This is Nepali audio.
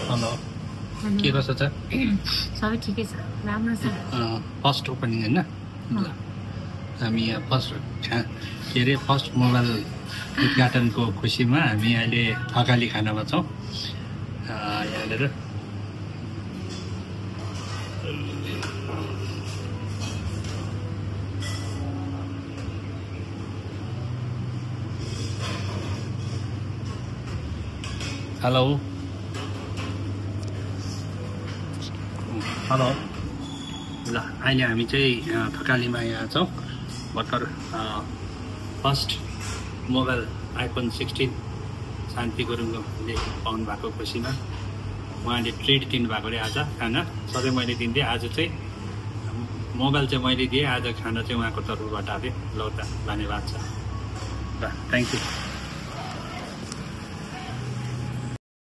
हेलो के कसो छ सबै ठिकै छ राम्रो छ फर्स्ट ओपनिङ हैन हामी यहाँ फर्स्ट के अरे फर्स्ट मोबाइल उद्घाटनको खुसीमा हामी अहिले थकाली खानामा छौँ यहाँनिर हेलो हेलो ल अहिले हामी चाहिँ थकालीमा यहाँ छौँ भर्खर फर्स्ट मोबाइल आइफोन 16 शान्ति गुरुङले पाउनु भएको खुसीमा उहाँले ट्रिट दिनुभएको अरे आज खाना सधैँ मैले दिन्थेँ आज चाहिँ मोबाइल चाहिँ मैले दिएँ आज खाना चाहिँ उहाँको तर्फबाट आयो ल त धन्यवाद छ ल थ्याङ्क यू